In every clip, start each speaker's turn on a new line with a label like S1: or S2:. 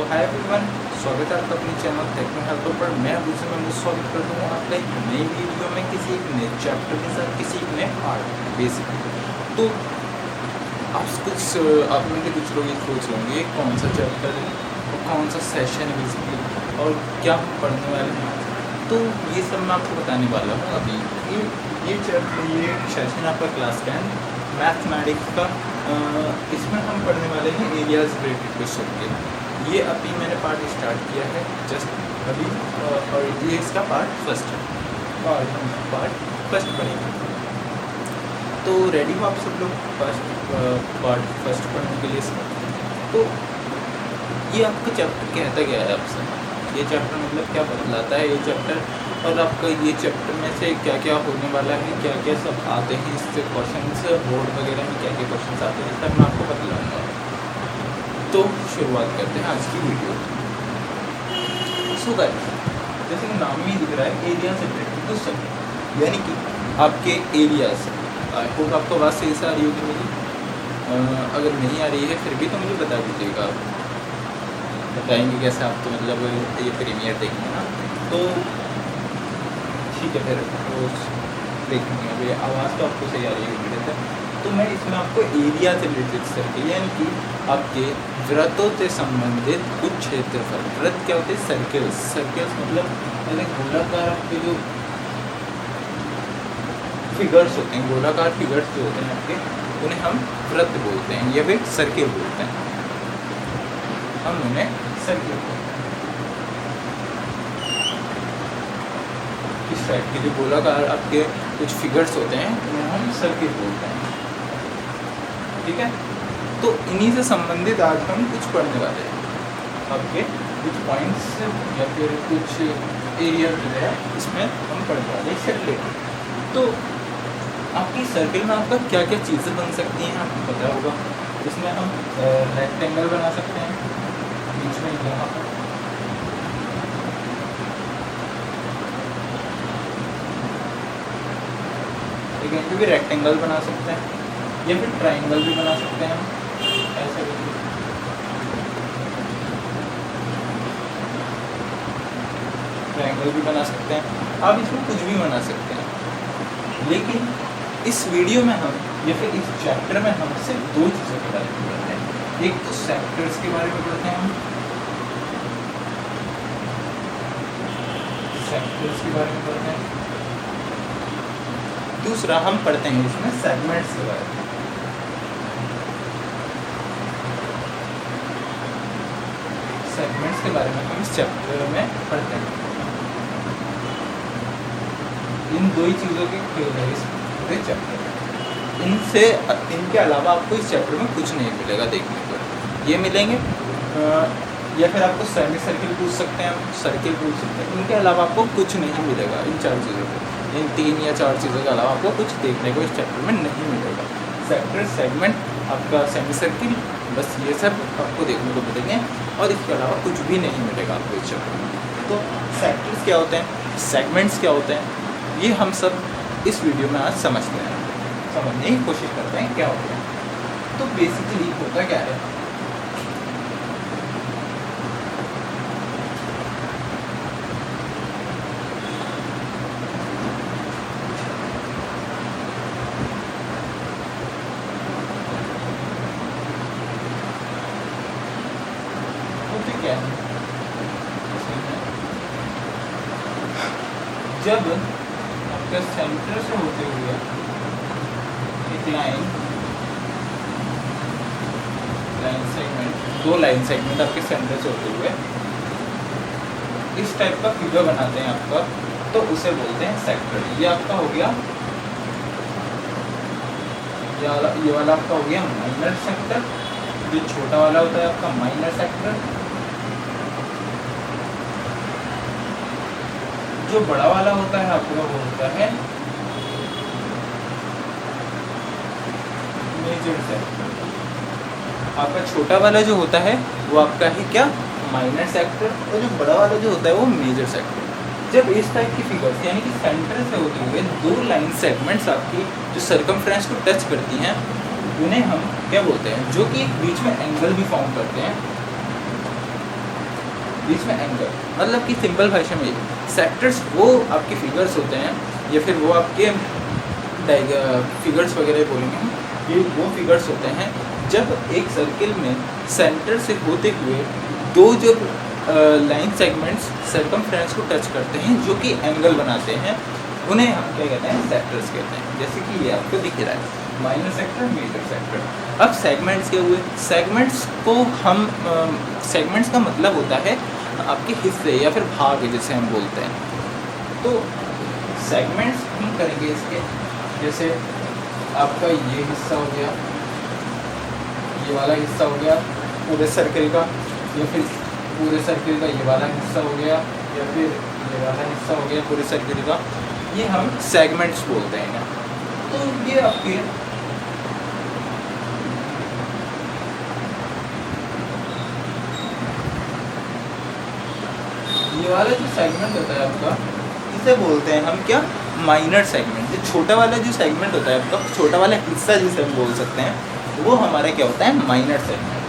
S1: Hi everyone, स्वागत है आपका अपने चैनल टेक्नो हेल्पर पर। मैं अभी समय में स्वागत करता हूँ आपका एक नई वीडियो में किसी एक नए चैप्टर के साथ, किसी एक नए पार्ट बेसिकली। तो आप में से कुछ लोग ये सोच लेंगे कौन सा चैप्टर है और कौन सा सेशन है बेसिकली और क्या हम पढ़ने वाले हैं। तो ये सब मैं आपको बताने वाला हूँ अभी। ये सेशन आपका क्लास 10 मैथमेटिक्स का, इसमें हम पढ़ने वाले हैं एरियाज रिलेटेड क्वेश्चन के। ये अभी मैंने पार्ट स्टार्ट किया है जस्ट अभी, और ये इसका पार्ट फर्स्ट है और हम पार्ट फर्स्ट पढ़ेंगे। तो रेडी हो आप सब लोग पार्ट फर्स्ट पढ़ने के लिए इसमें? तो ये आपका चैप्टर कहता क्या है आपसे, ये चैप्टर मतलब क्या बतलाता है ये चैप्टर, और आपका ये चैप्टर में से क्या क्या होने वाला है, क्या क्या सब आते हैं इससे क्वेश्चंस, बोर्ड वगैरह में क्या क्या क्वेश्चंस आते हैं, सब मैं आपको बतलाऊँगा। तो शुरुआत करते हैं आज की वीडियो। सो गाइस, जैसे कि नाम में ही दिख रहा है एरिया से रिलेटेड क्वेश्चन, यानी कि आपके एरियाज। आई होप आपको बात सही से आ रही होगी मेरी। अगर नहीं आ रही है फिर भी तो मुझे बता दीजिएगा, बताएंगे कैसे आप, तो मतलब ये प्रीमियर देखेंगे ना, तो ठीक है फिर तो देखेंगे। अभी आवाज़ तो आपको सही आ रही है वीडियो से। तो मैं इसमें आपको एरिया से रिलेटेड सर्किल, यानी कि आपके वृत्तों से संबंधित कुछ क्षेत्रफल। वृत्त क्या होते हैं? सर्किल्स। सर्किल्स मतलब गोलाकार आपके जो फिगर्स होते हैं, गोलाकार फिगर्स जो होते हैं आपके, उन्हें हम वृत्त बोलते हैं या फिर सर्किल बोलते हैं। हम उन्हें सर्किल बोलते हैं। इस टाइप के जो गोलाकार आपके कुछ फिगर्स होते हैं उन्हें हम सर्किल बोलते हैं, ठीक है। तो इन्हीं से संबंधित आज हम कुछ पढ़ने वाले हैं, आपके कुछ पॉइंट्स या फिर कुछ एरिया वगैरह इसमें हम पढ़ने वाले हैं सर्किल। तो आपकी सर्किल में आपका क्या क्या चीज़ें बन सकती हैं आपको पता होगा। इसमें हम रेक्टेंगल बना सकते हैं, बीच में यहाँ पर कहीं भी रेक्टेंगल बना सकते हैं या फिर ट्राइंगल भी बना सकते हैं हम ऐसे भी। ट्राइंगल भी बना सकते हैं, आप इसमें कुछ भी बना सकते हैं। लेकिन इस वीडियो में हम या फिर इस चैप्टर में हम सिर्फ दो चीज़ों के बारे में पढ़ते हैं। एक तो सेक्टर्स के बारे में पढ़ते हैं हम, सेक्टर्स के बारे में पढ़ते हैं। दूसरा हम पढ़ते हैं इसमें सेगमेंट्स के बारे में। सेगमेंट्स के बारे में हम इस चैप्टर में पढ़ते हैं। इन दो ही चीज़ों के खेल है इस पूरे चैप्टर में। इनके अलावा आपको इस चैप्टर में कुछ नहीं मिलेगा देखने को। ये मिलेंगे या फिर आपको सेमी सर्किल पूछ सकते हैं, हम सर्किल पूछ सकते हैं। इनके अलावा आपको कुछ नहीं मिलेगा इन चार चीज़ों को। इन 3 या 4 चीज़ों के अलावा आपको कुछ देखने को इस चैप्टर में नहीं मिलेगा। सेक्टर, सेगमेंट, आपका सेमी सर्किल, बस ये सब आपको देखने को मिलेंगे और इसके अलावा कुछ भी नहीं मिलेगा आपको इस चैप्टर में। तो सेक्टर्स क्या होते हैं, सेगमेंट्स क्या होते हैं, ये हम सब इस वीडियो में आज समझते हैं, समझने की कोशिश करते हैं क्या होता है। तो बेसिकली होता क्या है, जब आपका सेंटर से होते हुए एक लाइन सेगमेंट, दो लाइन सेगमेंट आपके सेंटर से होते हुए इस टाइप का फिगर बनाते हैं आपका, तो उसे बोलते हैं सेक्टर। ये आपका हो गया, ये वाला आपका हो गया माइनर सेक्टर। जो छोटा वाला होता है आपका माइनर सेक्टर, जो बड़ा वाला होता है आपका वो होता है मेजर सेक्टर। आपका छोटा वाला जो होता है वो आपका है क्या, माइनर सेक्टर, और जो बड़ा वाला जो होता है वो मेजर सेक्टर। जब इस टाइप की फिगर्स यानी कि सेंटर से होते हुए दो लाइन सेगमेंट्स आपकी जो सर्कमफ्रेंस को टच करती हैं, उन्हें हम क्या बोलते हैं, जो कि एक बीच में एंगल भी फॉर्म करते हैं, बीच में एंगल, मतलब कि सिंपल भाषा में सेक्टर्स वो आपके फिगर्स होते हैं या फिर वो आपके फिगर्स वगैरह बोलेंगे हम, ये वो फिगर्स होते हैं जब एक सर्किल में सेंटर से होते हुए दो जो लाइन सेगमेंट्स सर्कमफ्रेंस को टच करते हैं जो कि एंगल बनाते हैं, उन्हें हम क्या कहते हैं, सेक्टर्स कहते हैं। जैसे कि ये आपको दिख रहा है माइनर सेक्टर, मेजर सेक्टर। अब सेगमेंट्स क्या हुए, सेगमेंट्स को हम सेगमेंट्स का मतलब होता है आपके हिस्से या फिर भाग जैसे हम बोलते हैं। तो सेगमेंट्स हम करेंगे इसके, जैसे आपका ये हिस्सा हो गया, ये वाला हिस्सा हो गया पूरे सर्किल का, या फिर पूरे सर्किल का ये वाला हिस्सा हो गया, या फिर ये वाला हिस्सा हो गया पूरे सर्किल का, ये हम सेगमेंट्स बोलते हैं। तो ये आपके ये वाला जो सेगमेंट होता है आपका, इसे बोलते हैं हम क्या, माइनर सेगमेंट। जो छोटा वाला जो सेगमेंट होता है आपका, छोटा वाला हिस्सा जिसे हम बोल सकते हैं, वो हमारा क्या होता है, माइनर सेगमेंट।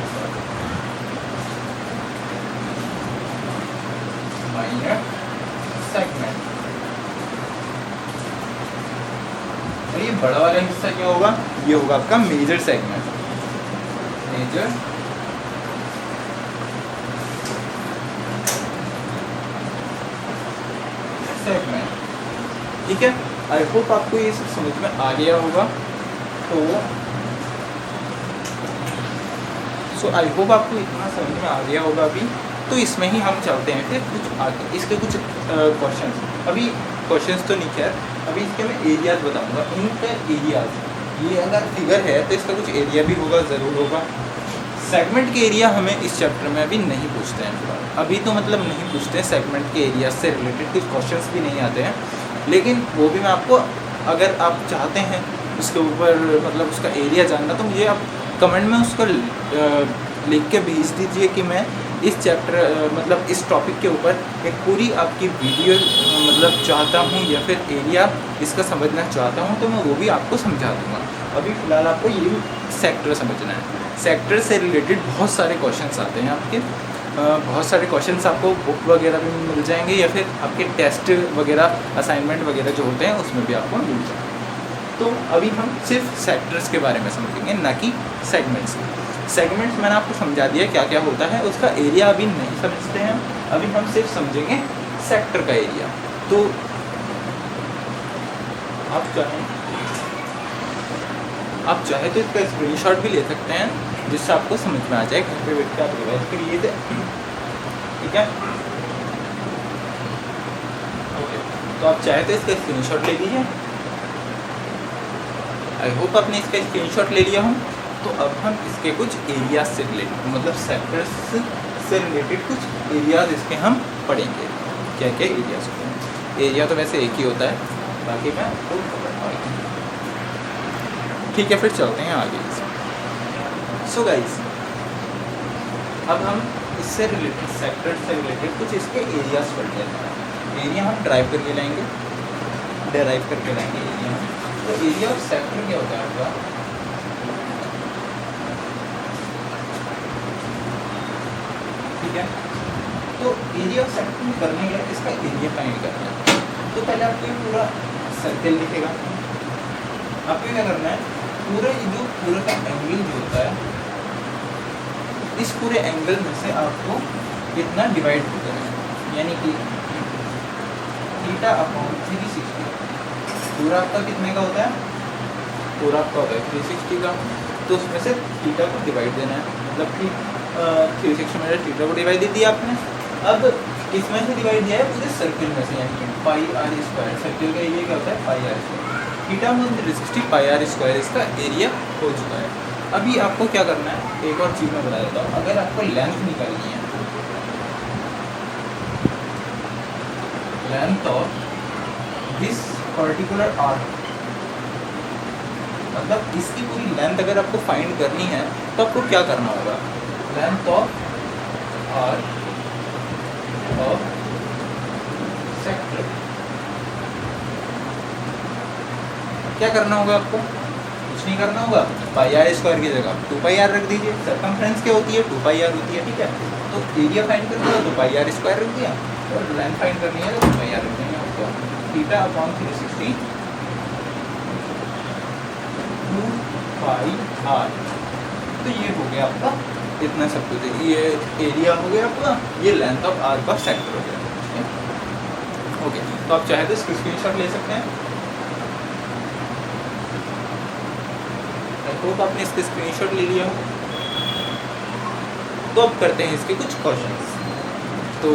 S1: Minor segment. और ये बड़ा वाला हिस्सा क्या होगा, ये होगा आपका मेजर सेगमेंट। मेजर सेगमेंट, ठीक है। आई होप आपको ये सब समझ में आ गया होगा। तो आई होप आपको इतना समझ में आ गया होगा अभी। तो इसमें ही हम चलते हैं फिर कुछ आगे, इसके कुछ क्वेश्चंस। अभी क्वेश्चंस तो नहीं, खैर अभी इसके मैं एरियाज बताऊंगा। इनका एरियाज, ये अगर फिगर है तो इसका कुछ एरिया भी होगा, ज़रूर होगा। सेगमेंट के एरिया हमें इस चैप्टर में अभी नहीं पूछते हैं फिलहाल, अभी तो मतलब नहीं पूछते हैं। सेगमेंट के एरिया से रिलेटेड कुछ क्वेश्चंस भी नहीं आते हैं, लेकिन वो भी मैं आपको, अगर आप चाहते हैं उसके ऊपर मतलब उसका एरिया जानना, तो मुझे आप कमेंट में उसका लिख के भेज दीजिए कि मैं इस चैप्टर मतलब इस टॉपिक के ऊपर एक पूरी आपकी वीडियो मतलब चाहता हूँ, या फिर एरिया इसका समझना चाहता हूँ, तो मैं वो भी आपको समझा दूँगा। अभी फ़िलहाल आपको ये सेक्टर समझना है। सेक्टर से रिलेटेड बहुत सारे क्वेश्चंस आते हैं आपके, बहुत सारे क्वेश्चंस आपको बुक वगैरह भी मिल जाएंगे, या फिर आपके टेस्ट वगैरह असाइनमेंट वगैरह जो होते हैं उसमें भी आपको मिल जाएंगे। तो अभी हम सिर्फ सेक्टर्स के बारे में समझेंगे, ना कि सेगमेंट्स। सेगमेंट्स मैंने आपको समझा दिया क्या क्या होता है, उसका एरिया अभी नहीं समझते हैं। अभी हम सिर्फ समझेंगे सेक्टर का एरिया। तो आप चाहे तो इसका स्क्रीनशॉट भी ले सकते हैं, जिससे आपको समझ में आ जाए, घर पे बैठ के आप रिवाइज करिए थे, ठीक है। ओके, तो आप चाहे तो इसका स्क्रीनशॉट ले लीजिए। आई होप आपने इसका स्क्रीनशॉट ले लिया हो। तो अब हम इसके कुछ एरियाज से रिलेटेड, मतलब सेक्टर्स से रिलेटेड कुछ एरियाज इसके हम पढ़ेंगे, क्या क्या एरियाज होते हैं। एरिया तो वैसे एक ही होता है, बाकी मैं आपको बताता हूँ, ठीक है। फिर चलते हैं आगे। सो गाइस, अब हम इससे रिलेटेड, सेक्टर से रिलेटेड कुछ इसके एरियाज पढ़ लेते हैं। एरिया हम ड्राइव करके लाएंगे, डेराइव करके लाएंगे एरिया। तो एरिया ऑफ सेक्टर क्या होता है आपका, ठीक है। तो एरिया ऑफ सेक्टर करने के लिए इसका एरिया फाइंड करना है। तो पहले आपको ये पूरा सर्कल दिखेगा, आपको क्या करना है, पूरा का एंगल जो होता है, इस पूरे एंगल में से आपको कितना डिवाइड होता है, यानी कि थीटा अपॉन 360। पूरा आपका कितने का होता है, पूरा आपका होता है 360 का। तो उसमें से थीटा को डिवाइड देना है, मतलब कि 360 में थीटा को डिवाइड दे दिया आपने। अब किसमें से डिवाइड दिया है, पूरे सर्किल में से, यानी कि पाई आर स्क्वायर। सर्किल का एरिया क्या होता है, पाई आर स्क्वायर। थीटा में 360 पाई आर स्क्वायर इसका एरिया हो चुका है। अभी आपको क्या करना है, एक और चीज़ मैं बता देता हूँ। अगर आपको लेंथ निकालनी है, length of this particular arc, मतलब इसकी पूरी लेंथ अगर आपको फाइंड करनी है, तो आपको क्या करना होगा, length of arc of sector, क्या करना होगा आपको, कुछ नहीं करना होगा। पाई आर स्क्वायर की जगह 2 पाई आर रख दीजिए। सर्कमफ्रेंस क्या होती है, 2 पाई आर होती है, ठीक है। तो तो एरिया फाइंड करना है तो पाई आर स्क्वायर रख दिया, और लेंथ फाइंड करनी है तो पाई आर रख देंगे आपको थीटा अपॉन 360 2 पाई आर। तो ये हो गया आपका इतना सब कुछ, ये एरिया हो गया आपका, ये लेंथ ऑफ आर का सेक्टर हो गया। ओके, तो आप चाहे तो इसका स्क्रीनशॉट ले सकते हैं। आई होप आपने इसका स्क्रीनशॉट ले लिया हो। तो अब करते हैं इसके कुछ क्वेश्चंस। तो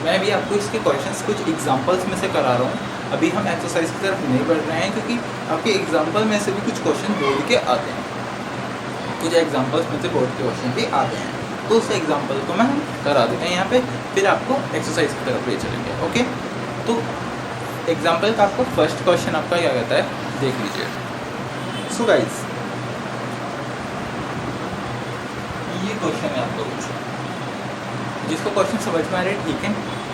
S1: मैं भी आपको इसके क्वेश्चंस कुछ एग्जांपल्स में से करा रहा हूँ। अभी हम एक्सरसाइज की तरफ नहीं बढ़ रहे हैं, क्योंकि आपके एग्जांपल में से भी कुछ क्वेश्चन बोर्ड के आते हैं, कुछ एग्जांपल्स में से बोर्ड के क्वेश्चन भी आते हैं। तो उस एग्जांपल को मैं हम करा देते हैं यहाँ पे, फिर आपको एक्सरसाइज की तरफ ले चलेंगे। ओके, तो एग्जांपल का आपको फर्स्ट क्वेश्चन आपका क्या कहता है, देख लीजिए। सो गाइस, ये क्वेश्चन है आपका कुछ, जिसको क्वेश्चन समझ में आ रहा है ठीक है,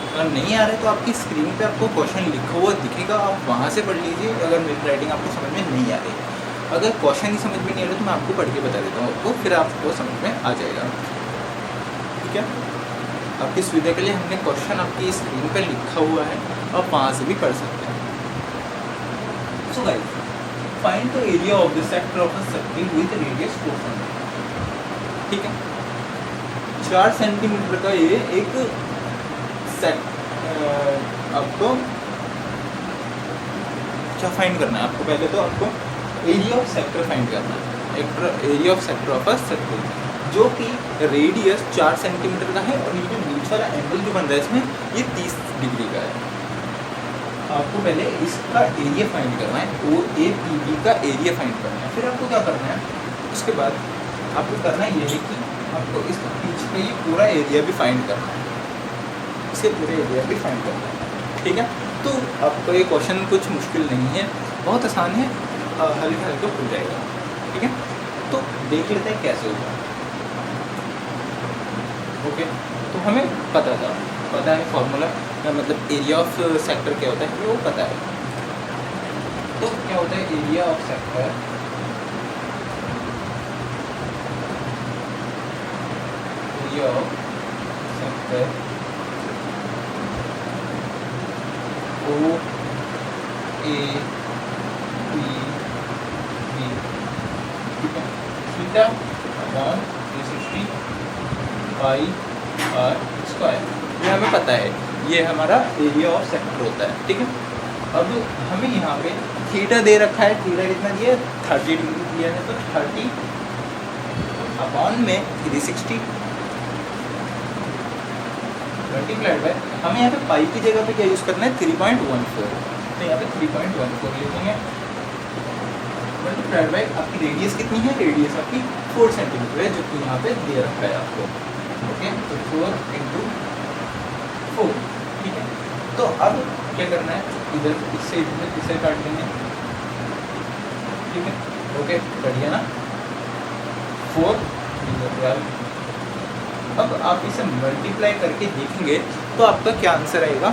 S1: अगर नहीं आ रहा है तो आपकी स्क्रीन पे आपको क्वेश्चन लिखा हुआ दिखेगा, आप वहाँ से पढ़ लीजिए। अगर मेरी राइटिंग आपको समझ में नहीं आ रही, अगर क्वेश्चन ही समझ में नहीं आ रहा तो मैं आपको पढ़ के बता देता हूँ आपको, फिर आपको समझ में आ जाएगा। ठीक है, आपकी सुविधा के लिए हमने क्वेश्चन आपकी स्क्रीन पर लिखा हुआ है, आप वहाँ से भी पढ़ सकते हैं। So guys, find the area of the sector of a circle with radius 4 centimetre. ठीक है, 4 सेंटीमीटर का ये एक आपको क्या फाइंड करना है, आपको पहले तो आपको एरिया ऑफ सेक्टर फाइंड करना है। Area of sector of a circle, जो कि रेडियस 4 सेंटीमीटर का है, और ये जो बीच वाला एंगल जो बन रहा है इसमें, ये 30 डिग्री का है। आपको पहले इसका एरिया फाइंड करना है, ओ ए पी बी का एरिया फाइंड करना है। फिर आपको क्या करना है, उसके बाद आपको करना ये है कि आपको इसके पीछे का ये पूरा एरिया भी फाइंड करना है, इसके पूरे एरिया भी फाइंड करना है। ठीक है, तो आपको ये क्वेश्चन कुछ मुश्किल नहीं है, बहुत आसान है, हल्के हल्के हो जाएगा। ठीक है, तो देख लेते हैं कैसे होगा। ओके, तो हमें पता है फॉर्मूला, मतलब एरिया ऑफ सेक्टर क्या होता है वो पता है। तो क्या होता है area of sector, area of sector O A P B, ठीक है, theta upon 360 pi r square, ये हमें पता है, ये हमारा एरिया ऑफ सेक्टर होता है। ठीक है, अब हमें यहाँ पे थीटा दे रखा है, थीटा कितना दिया है, 30 डिग्री दिया है, तो 30 अपॉन में 360 मल्टीप्लाइड बाय, हमें यहाँ पे पाई की जगह पे क्या यूज़ करना है, 3.14, तो यहाँ पे 3.14 लिखेंगे, मल्टीप्लाइड बाय आपकी रेडियस कितनी है, रेडियस आपकी 4 सेंटीमीटर है, जो कि यहाँ पे दे रखा है आपको। ओके, तो 4 × 4। ठीक है, तो अब क्या करना है, इधर इससे काट देंगे। ठीक है, ओके, बढ़िया ना, 4 12। अब आप इसे मल्टीप्लाई करके देखेंगे तो आपका क्या आंसर आएगा,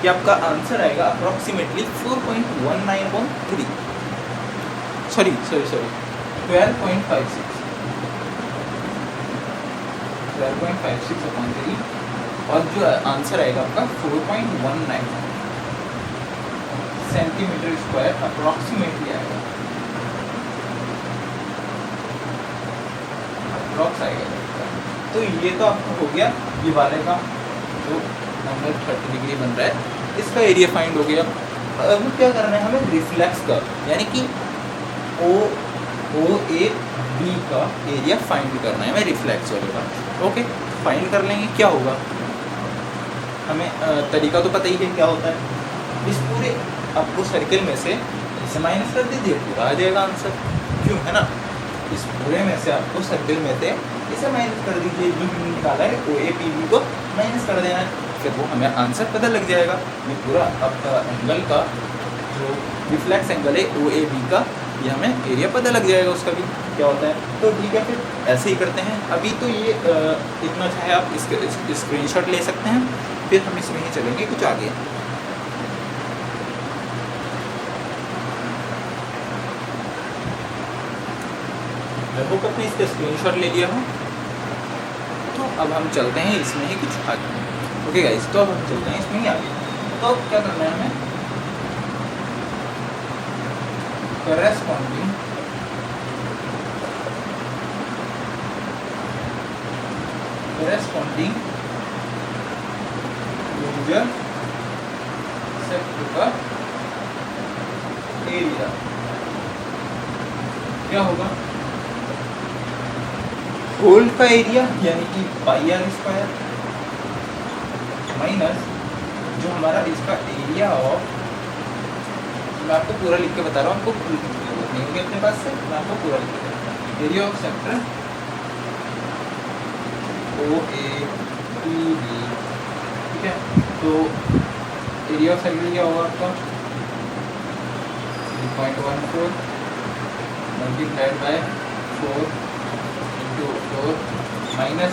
S1: कि आपका आंसर आएगा अप्रॉक्सीमेटली 4.19/3, सॉरी 12.56/3, और जो आंसर आएगा आपका 4.19 सेंटीमीटर स्क्वायर अप्रॉक्सीमेटली आएगा, अप्रॉक्स आएगा। तो ये तो आपको हो गया ये वाले का जो एंगल 30 डिग्री बन रहा है, इसका एरिया फाइंड हो गया। अब क्या करना है हमें, रिफ्लेक्स का, यानी कि ओ ए बी का एरिया फाइंड करना है हमें, रिफ्लेक्स वाले का। ओके, फाइंड कर लेंगे, क्या होगा हमें तरीका तो पता ही है क्या होता है। इस पूरे आपको सर्किल में से इसे माइनस कर दीजिए, पूरा आ जाएगा आंसर, क्यों, है ना। इस पूरे में से आपको सर्किल में से इसे माइनस कर दीजिए, जो हमने निकाला है ओ ए पी बी को माइनस कर देना है, फिर वो हमें आंसर पता लग जाएगा। ये पूरा आपका एंगल का जो रिफ्लेक्स एंगल है ओ ए बी का, ये हमें एरिया पता लग जाएगा उसका भी क्या होता है। तो ठीक है, फिर ऐसे ही करते हैं। अभी तो ये इतना चाहे आप इसके स्क्रीनशॉट ले सकते हैं, फिर हम इसमें ही चलेंगे कुछ आगे। आई होप आपने इसका स्क्रीनशॉट ले लिया हो। तो अब हम चलते हैं इसमें ही कुछ आगे। ओके गाइस, तो अब हम चलते हैं इसमें ही आगे। तो अब क्या करना है हमें, corresponding यूजर सेक्टर का एरिया क्या होगा, होल का एरिया यानी कि पाई आर स्क्वायर माइनस जो हमारा इसका एरिया ऑफ, मैं आपको पूरा लिख के बता रहा हूँ, आपको फुल लिखने की जरूरत नहीं होगी अपने पास से, मैं आपको पूरा लिख के बता रहा हूँ। Area of sector O A P B, ठीक है। तो एरिया ऑफ सेक्टर क्या होगा आपका 3.14 मल्टीप्लाइड बाय 4 इंटू 4 माइनस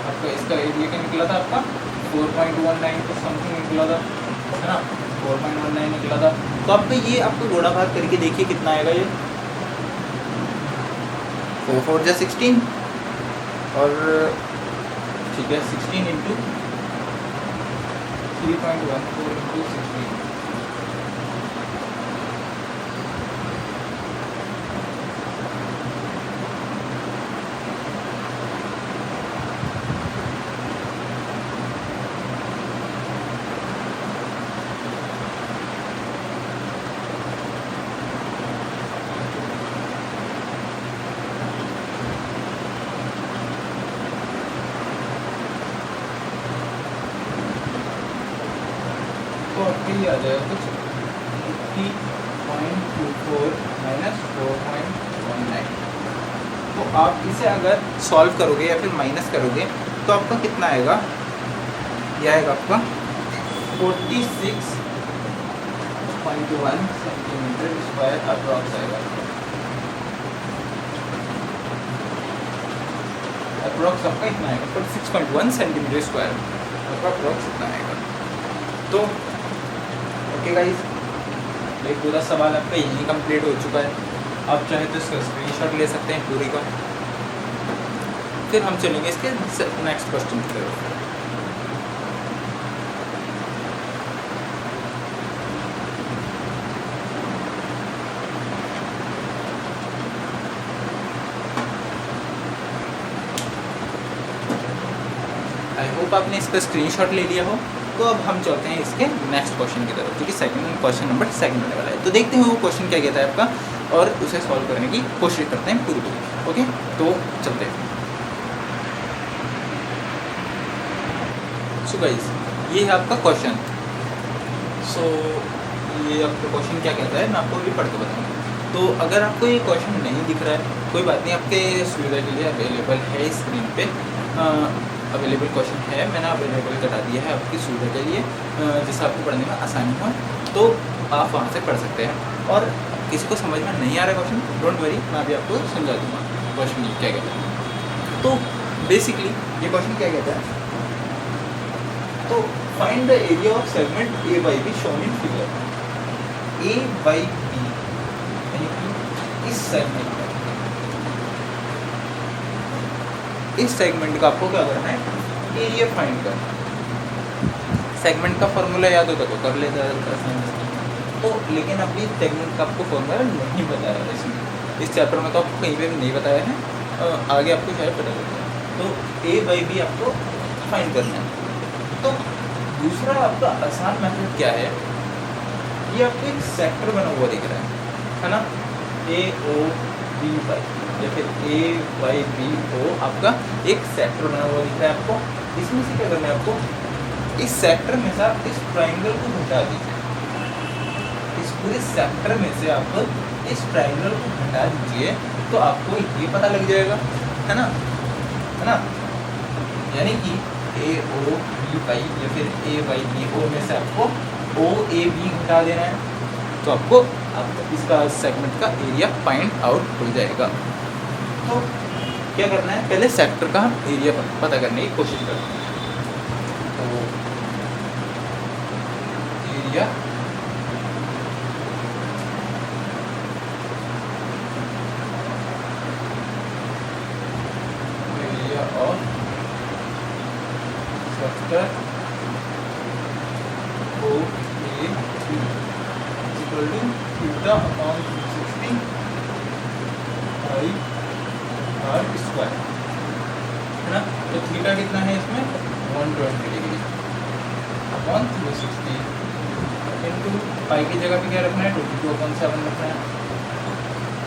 S1: आपका इसका एरिया क्या निकला था आपका 4.19 तो समथिंग निकला था, है ना, 4.19 निकला था। तो आपका ये आपको गोड़ा भाग करके देखिए कितना आएगा ये 4 4 जा 16 और ठीक है 16 इंटू 3.14 इंटू 16 आ जाएगा कुछ 50.24 माइनस 4.19। तो आप इसे अगर सॉल्व करोगे या फिर माइनस करोगे तो आपका कितना आएगा, यह आएगा आपका 46.1 सेंटीमीटर स्क्वायर अप्रॉक्स आएगा, अप्रॉक्स आपका इतना आएगा 46.1 सेंटीमीटर स्क्वायर आपका अप्रॉक्स इतना आएगा। तो ओके गाइस, भाई पूरा सवाल आपका यहीं कंप्लीट हो चुका है। आप चाहे तो इसका स्क्रीनशॉट ले सकते हैं पूरी का। फिर हम चलेंगे इसके नेक्स्ट क्वेश्चन की तरफ। आई होप आपने इसका स्क्रीनशॉट ले लिया हो। तो अब हम चलते हैं इसके नेक्स्ट क्वेश्चन की तरफ, जो कि क्वेश्चन नंबर 2 होने वाला है। तो देखते हैं वो क्वेश्चन क्या कहता है आपका और उसे सॉल्व करने की कोशिश करते हैं पूरी। ओके, तो चलते हैं। सो गाइस, ये है आपका क्वेश्चन। सो ये आपका क्वेश्चन क्या कहता है मैं आपको भी पढ़ के बताऊँगा। तो अगर आपको ये क्वेश्चन नहीं दिख रहा है कोई बात नहीं, आपके सुविधा के लिए अवेलेबल है स्क्रीन पे अवेलेबल क्वेश्चन है, मैंने अवेलेबल करा दिया है आपकी सुविधा के लिए, जिससे आपको पढ़ने में आसानी हो, तो आप वहाँ से पढ़ सकते हैं। और किसी को समझ में नहीं आ रहा क्वेश्चन, डोंट वरी, मैं अभी आपको समझा दूँगा क्वेश्चन क्या कहता है। तो बेसिकली ये क्वेश्चन क्या कहता है, तो find the area of segment A by B shown in figure. A by B यानी कि इस सेगमेंट का आपको क्या करना है, एरिया फाइंड करना। सेगमेंट का फॉर्मूला याद होता तो कर लेता है तो, लेकिन अभी सेगमेंट का आपको फॉर्मूला नहीं बताया है इसमें, इस चैप्टर में तो आपको कहीं पे भी नहीं बताया है, आगे आपको शायद पता लगेगा। तो ए बाई बी आपको फाइंड करना है। तो दूसरा आपका आसान मेथड क्या है, ये आपको एक सेक्टर बना हुआ दिख रहा है ना, ए ओ बी बाई या फिर ए बाई बी ओ आपका एक सेक्टर बना हुआ दिख रहा है आपको। इसमें से क्या करना है आपको, इस सेक्टर में से आप इस ट्राइंगल को घटा दीजिए, इस पूरे सेक्टर में से आप इस ट्राइंगल को घटा दीजिए तो आपको ये पता लग जाएगा, है ना, यानी कि ए ओ बी बाई या फिर ए बाई बी ओ में से आपको ओ ए बी घटा देना है, तो आपको इसका सेगमेंट का एरिया फाइंड आउट हो जाएगा। तो क्या करना है, पहले सेक्टर का हम एरिया पता करने की कोशिश करते हैं। तो area of vector O A B equal to theta upon 360 pi r square, है ना। तो थीटा कितना है इसमें 120 डिग्री अपॉन 360 इंटू पाई की जगह पे क्या रखना है 22/7 रखना है,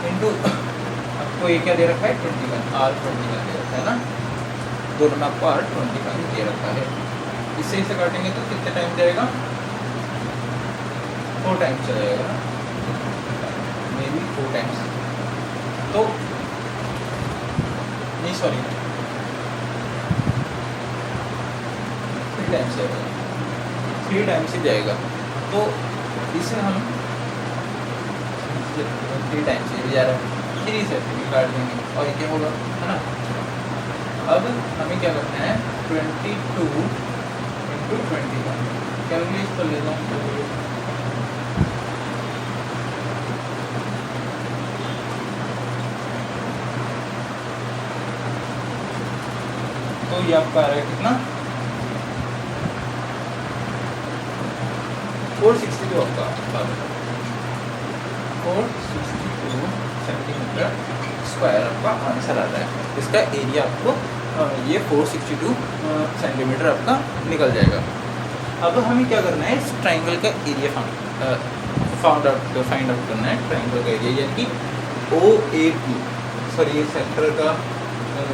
S1: इंटू आपको ये क्या दे रखा है 21 आर 21 दे रखा है ना, दोनों में आपको आर 21 दे रखा है। इससे इसे काटेंगे तो कितने टाइम जाएगा 4 टाइम्स चला जाएगा ना, मे बी 4 टाइम्स, तो नहीं सॉरी 3 टाइम्स जाएगा, 3 टाइम्स ही जाएगा। तो इसे हम 3 टाइम्स ही जा रहा है, 3 से 3 काट देंगे और ये क्या होगा, है ना। अब हमें क्या करना है 22 इंटू 21 कैलकुलेट कर लेता हूँ। तो ये आपका आ रहा है कितना 462 आपका 462 सेंटीमीटर स्क्वायर आपका आंसर आता है। इसका एरिया आपको ये 462 सेंटीमीटर आपका निकल जाएगा। अब हमें क्या करना है इस ट्राइंगल का एरिया फाइंड आउट करना है, ट्राइंगल का एरिया यानी कि ओ ए बी, सॉरी ये सेक्टर का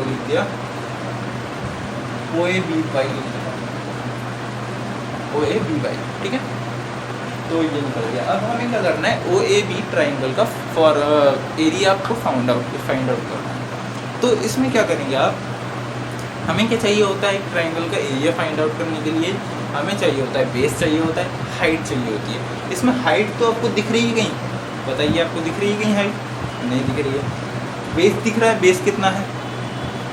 S1: लिख दिया O A B by, O A B by, ठीक है। तो ये निकल गया। अब हमें क्या करना है ओ ए बी ट्राइंगल का फॉर एरिया आपको फाइंड आउट करना है। तो इसमें क्या करेंगे आप, हमें क्या चाहिए होता है एक ट्राइंगल का एरिया फाइंड आउट करने के लिए हमें चाहिए होता है बेस चाहिए होता है, हाइट चाहिए होती है। इसमें हाइट तो आपको दिख रही है कहीं, बताइए आपको दिख रही है कहीं हाइट, नहीं दिख रही है। बेस दिख रहा है, बेस कितना है,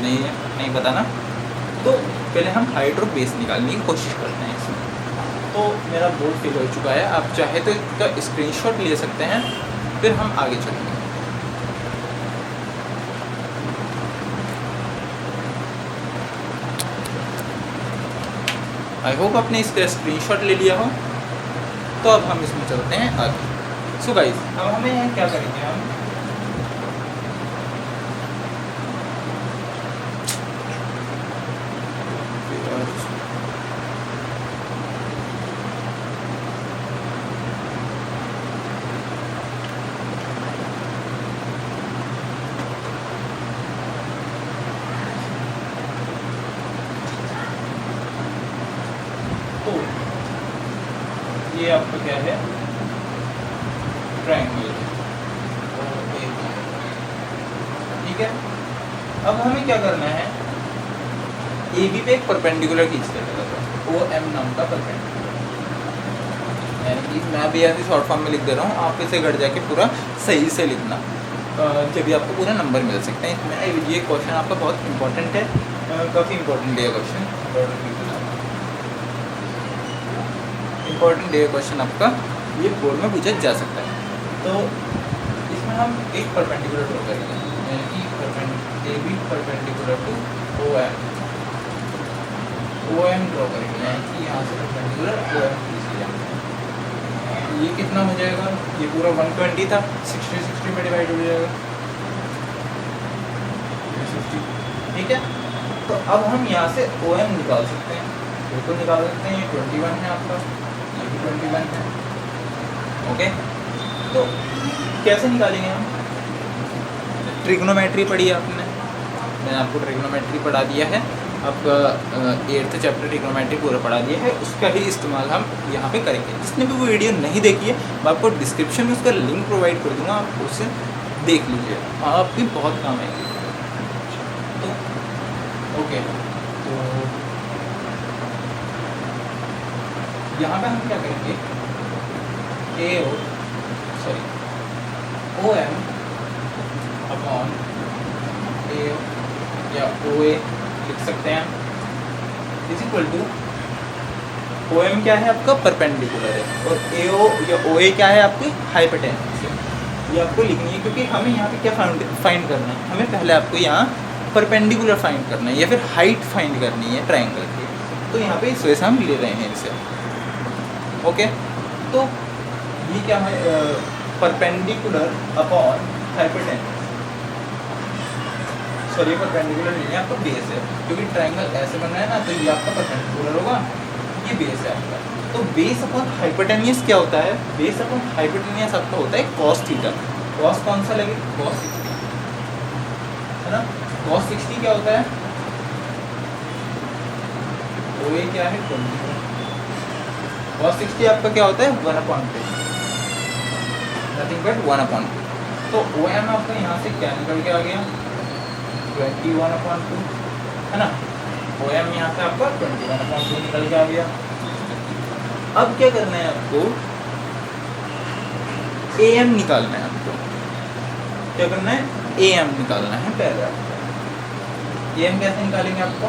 S1: नहीं है, नहीं पता ना। तो पहले हम हाइट और बेस निकालने की कोशिश करते हैं इसमें। तो मेरा बोर्ड फिल हो चुका है, आप चाहे तो इसका स्क्रीनशॉट ले सकते हैं, फिर हम आगे चलेंगे। आई होप आपने इसका स्क्रीनशॉट ले लिया हो। तो अब हम इसमें चलते हैं आगे। सो गाइस अब हमें क्या करेंगे हम, तो ये आपका क्या है ट्रायंगल, ठीक है। अब हमें क्या करना है ए बी पे एक परपेंडिकुलर खींच देगा, ओ एम नाम का परपेंडिकुलर, यानी कि मैं भी ऐसे शॉर्ट फॉर्म में लिख दे रहा हूँ, आप इसे घर जाके पूरा सही से लिखना, जब भी आपको पूरे नंबर मिल सकते हैं इसमें। ये क्वेश्चन आपका बहुत इंपॉर्टेंट है, काफ़ी इंपॉर्टेंट है क्वेश्चन, इंपॉर्टेंट है क्वेश्चन आपका, ये बोर्ड में पूछा जा सकता है। तो इसमें हम एक परपेंडिकुलर ड्रॉ करेंगे, यानी कि A B perpendicular to O M draw करेंगे, यानी कि यहाँ से परपेंडिकुलर ओ एम खींच लिया। ये कितना हो जाएगा, ये पूरा 120 था, 60 में डिवाइड हो जाएगा 60, ठीक है। तो अब हम यहाँ से ओ एम निकाल सकते हैं, बिल्कुल निकाल सकते हैं। ये 21 है आपका, ये भी 21 है, ओके। तो कैसे निकालेंगे हम, ट्रिग्नोमेट्री पढ़ी है आपने, मैंने आपको ट्रिग्नोमेट्री पढ़ा दिया है, आपका 8th चैप्टर ट्रिग्नोमेट्री पूरा पढ़ा दिया है, उसका ही इस्तेमाल हम यहाँ पे करेंगे। जिसने भी वो वीडियो नहीं देखी है मैं आपको डिस्क्रिप्शन में उसका लिंक प्रोवाइड कर दूँगा, आप उससे देख लीजिए, आपकी बहुत काम आएगी। तो ओके, तो यहाँ पे हम क्या करेंगे ओ एम अपॉन ए या ओ ए लिख सकते हैं, is equal to O M क्या है आपका परपेंडिकुलर है, और ए ओ या ओ ए क्या है आपकी हाइपोटेन्यूज है। ये आपको लिखनी है, क्योंकि हमें यहाँ पे क्या फाइंड करना है, हमें पहले आपको यहाँ परपेंडिकुलर फाइंड करना है या फिर हाइट फाइंड करनी है ट्राइंगल की। तो यहाँ पे इस वजह से हम ले रहे हैं इसे। ओके, तो ये क्या है, perpendicular upon hypotenuse, sorry perpendicular नहीं है, आपका बेस है, क्योंकि ट्राइंगल ऐसे बन रहा है ना, तो ये आपका परपेंडिकुलर होगा, ये बेस है आपका। तो बेस अपॉन हाइपोटेन्यूज क्या होता है, बेस अपॉन हाइपोटेन्यूज आपका होता है कॉस थीटा। कॉस कौन सा लगे, कॉस 60 है ना। कॉस 60 क्या होता है, वो ये क्या है 20। कॉस 60 आपका क्या होता है 1/2, नथिंग बट 1/2। तो ओ एम आपका यहाँ से क्या निकल के आ गया 21/2 है ना। ओ एम यहाँ से आपका 21/2 निकल के आ गया। अब क्या करना है आपको, ए एम निकालना है आपको। क्या करना है, ए एम निकालना है पहले आपको। ए एम कैसे निकालेंगे आपको,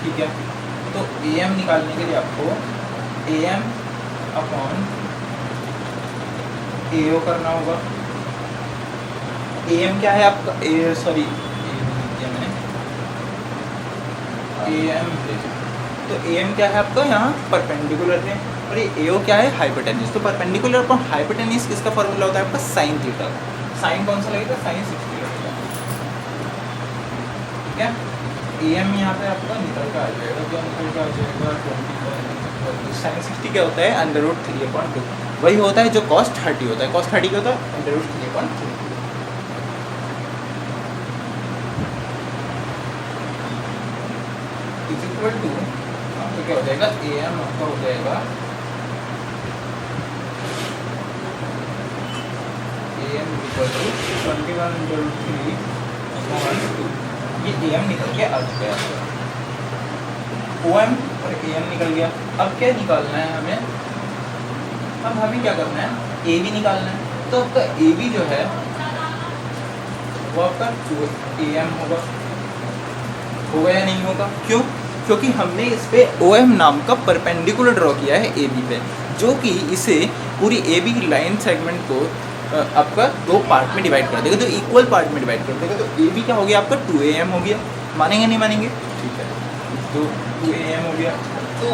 S1: ठीक है, तो ए एम निकालने के लिए आपको ए एम अपॉन ए ओ करना होगा। ए एम क्या है आपका, ए सॉरी मैंने ए एम, तो ए एम क्या है आपका यहाँ परपेंडिकुलर है, और ये ए ओ क्या है हाइपोटेन्यूज। तो परपेंडिकुलर अपॉन हाइपोटेन्यूज किसका फॉर्मूला होता है आपका साइन थीटा। साइन कौन सा लगेगा, साइन 60 लगेगा, ठीक है। ए एम यहाँ पे आपका निकल के आ जाएगा, क्या निकल के आ जाएगा 20। साइन 60 क्या होता है √3/2, वही होता है जो cos 30 होता है। cos 30 क्या होता है √3/3 इज इक्वल टू आपका क्या हो जाएगा, ए एम आपका हो जाएगा ए एम इक्वल टू 21√3/2। ये ए एम निकल के आ चुका है, ओ एम और ए एम निकल गया। अब क्या निकालना है हमें, अब हमें क्या करना है, ए बी निकालना है। तो आपका ए बी जो है वो आपका ए एम होगा या नहीं होगा, क्यों, क्योंकि हमने इस पे ओ एम नाम का परपेंडिकुलर ड्रॉ किया है ए बी पे, जो कि इसे पूरी ए बी लाइन सेगमेंट को आपका दो पार्ट में डिवाइड कर देगा, तो इक्वल पार्ट में डिवाइड कर देगा। तो ए बी क्या हो गया आपका 2am हो गया, मानेंगे नहीं मानेंगे, ठीक है, तो 2am हो गया। तो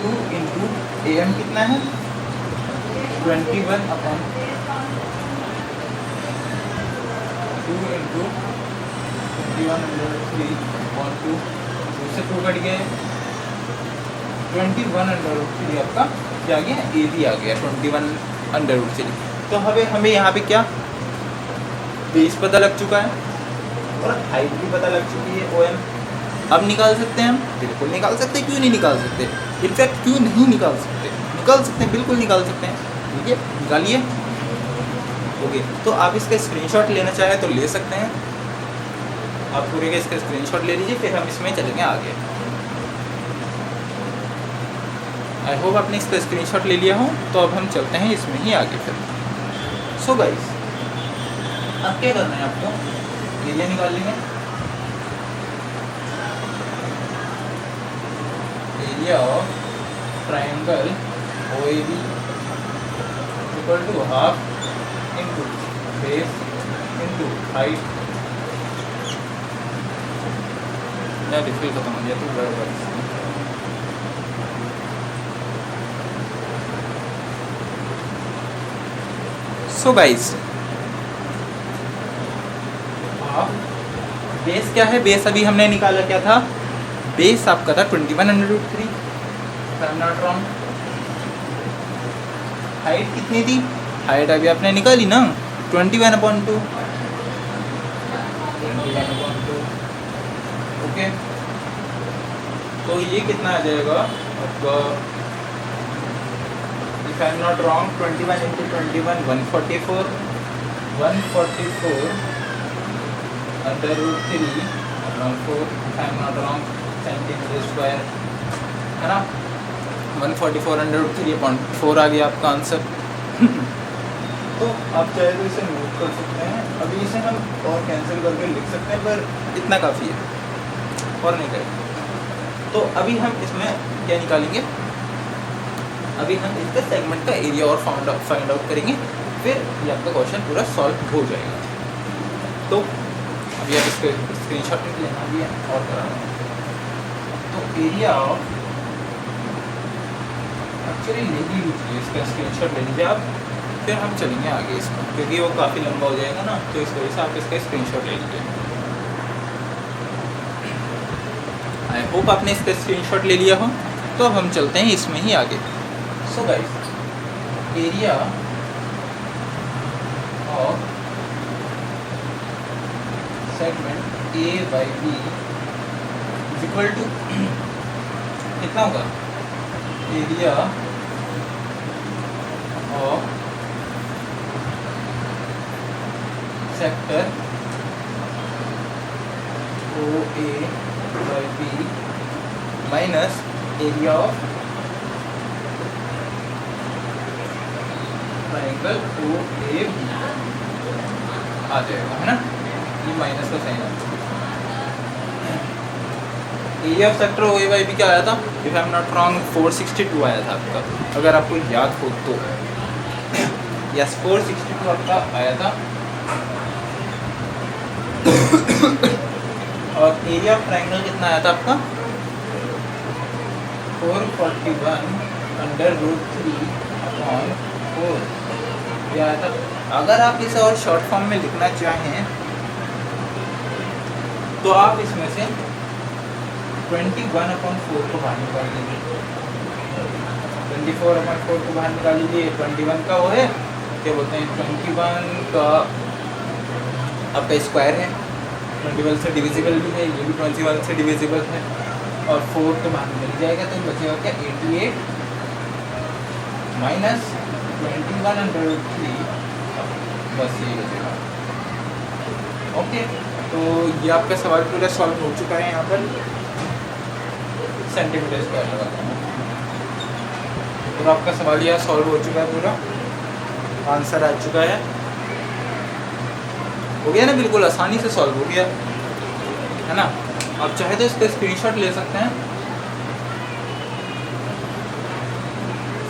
S1: 2 इंटू ए एम कितना है 21/2 इंटू 21/3/2, उससे 2 कट गए, 21/3 आपका क्या आ गया, ए बी आ गया 21/3। तो हमें यहाँ पे क्या बेस पता लग चुका है और हाइट भी पता लग चुकी है ओ एम। अब निकाल सकते हैं हम, बिल्कुल निकाल सकते हैं, क्यों नहीं निकाल सकते, इनफैक्ट क्यों नहीं निकाल सकते, निकाल सकते हैं, बिल्कुल निकाल सकते हैं, ठीक है, निकालिए। ओके, तो आप इसका स्क्रीनशॉट लेना चाहें तो ले सकते हैं, आप पूरे का इसका स्क्रीनशॉट ले लीजिए, फिर हम इसमें चलेंगे आगे। आई होप आपने इसका स्क्रीनशॉट ले लिया हो, तो अब हम चलते हैं इसमें ही आगे फिर। सो गाइस, अब क्या करना है आपको, एरिया निकाल लेंगे। Area of triangle OAB equal to half into base into height. Refill खत्म हो गया, तो बराबर। सो गाइस, बेस क्या है, बेस अभी हमने निकाला क्या था, बेस आपका था 21/3, आई एम नॉट रॉन्ग। हाइट कितनी थी, हाइट अभी आपने निकाली ना 21/2, ओके। तो ये कितना आ जाएगा आपका, if I am not wrong 21 into 21 144 √3 around 4, if I am not wrong, centimetre square है ना। 144/3/4 आ गया आपका आंसर। तो आप चाहे तो इसे नोट कर सकते हैं, अभी इसे हम और कैंसिल करके लिख सकते हैं, पर इतना काफ़ी है और नहीं करेंगे। तो अभी हम इसमें क्या निकालेंगे, अभी हम इसका सेगमेंट का एरिया और फाइंड आउट करेंगे, फिर ये आपका क्वेश्चन पूरा सॉल्व हो जाएगा। तो अभी आप इसके स्क्रीनशॉट लेना भी है और कराना है। तो एरिया ऑफ एक्चुअली ले ही लीजिए, इसका स्क्रीनशॉट ले लीजिए आप, फिर हम चलेंगे आगे इसमें, क्योंकि वो काफ़ी लंबा हो जाएगा ना, तो इस वजह से आप इसका स्क्रीनशॉट ले लीजिए। आई होप आपने इसका स्क्रीनशॉट ले लिया हो। तो अब हम चलते हैं इसमें ही आगे। So guys, area of segment A by B is equal to कितना होगा, area of sector O A by B minus area of triangle O A B आ जाएगा, है ना, ये माइनस का साइन है। Area of sector O A by B क्या आया था, if I am not wrong 462 आया था आपका, अगर आपको याद हो तो। यस, 462 आपका आया था। और एरिया ऑफ ट्राइंगल कितना आया था आपका, 441 अंडर रूट 3/4 ये आया था। अगर आप इसे और शॉर्ट फॉर्म में लिखना चाहें तो आप इसमें से 21/4 को बाहर निकाल लीजिए, 24/4 को बाहर निकाल लीजिए। 21 का वो है, क्या बोलते हैं, 21 का आपका स्क्वायर है, 21 से डिविजिबल भी है, ये भी 21 से डिविजिबल है, और 4 तो बाहर मिल जाएगा, तो बचेगा क्या, 88 माइनस 21/3, बस ये बचेगा। ओके, तो ये आपका सवाल पूरा सॉल्व हो चुका है। यहाँ पर सेंटीमीटर स्क्वायर लगाता हूँ, और आपका सवाल यह सॉल्व हो चुका है, पूरा आंसर आ चुका है। हो गया ना, बिल्कुल आसानी से सॉल्व हो गया, है ना। आप चाहे तो इसका स्क्रीनशॉट ले सकते हैं।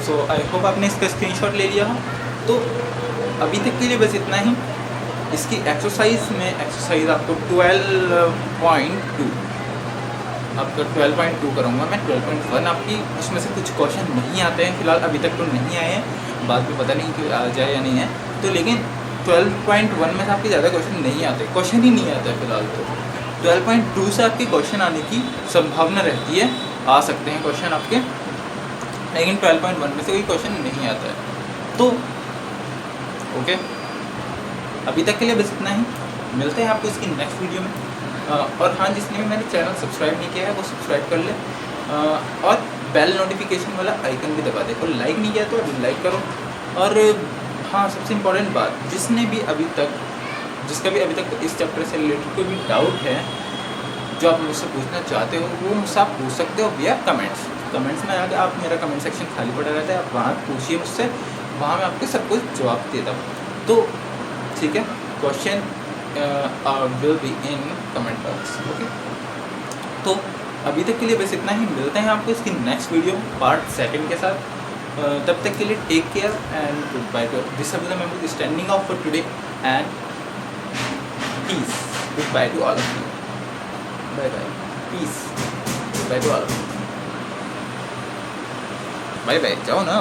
S1: सो आई होप आपने इसका स्क्रीनशॉट ले लिया हो। तो अभी तक के लिए बस इतना ही। इसकी एक्सरसाइज में एक्सरसाइज आपको 12.2 आपका 12.2 करूँगा मैं। 12.1 आपकी उसमें से कुछ क्वेश्चन नहीं आते हैं फिलहाल, अभी तक तो नहीं आए हैं, बाद में पता नहीं कि आ जाए या नहीं है तो। लेकिन 12.1 में से आपके ज़्यादा क्वेश्चन नहीं आते, क्वेश्चन ही नहीं आता है फिलहाल तो। 12.2 से आपके क्वेश्चन आने की संभावना रहती है, आ सकते हैं क्वेश्चन आपके, लेकिन 12.1 में से कोई क्वेश्चन नहीं आता है। तो ओके, अभी तक के लिए बस इतना ही। मिलते हैं आपको इसकी नेक्स्ट वीडियो में। और हाँ, जिसने भी मेरे चैनल सब्सक्राइब नहीं किया है वो सब्सक्राइब कर ले, और बेल नोटिफिकेशन वाला आइकन भी दबा दे। और लाइक नहीं किया तो लाइक करो। और हाँ, सबसे इम्पोर्टेंट बात, जिसका भी अभी तक इस चैप्टर से रिलेटेड कोई भी डाउट है जो आप मुझसे पूछना चाहते हो, वो मुझसे आप पूछ सकते हो via कमेंट्स में आके। आप मेरा कमेंट सेक्शन खाली पड़ा रहता है, आप वहाँ पूछिए मुझसे, वहाँ मैं आपको सब कुछ जवाब देता हूँ। तो ठीक है, question will be in comment box. Okay, तो अभी तक के लिए बस इतना ही। मिलते हैं आपको इसकी नेक्स्ट वीडियो पार्ट 2 के साथ। तब तक के लिए take care and good bye to this memory standing off for today and peace. Good bye to all of you. Bye bye, peace, good bye to all of you. Bye bye, जाओ ना।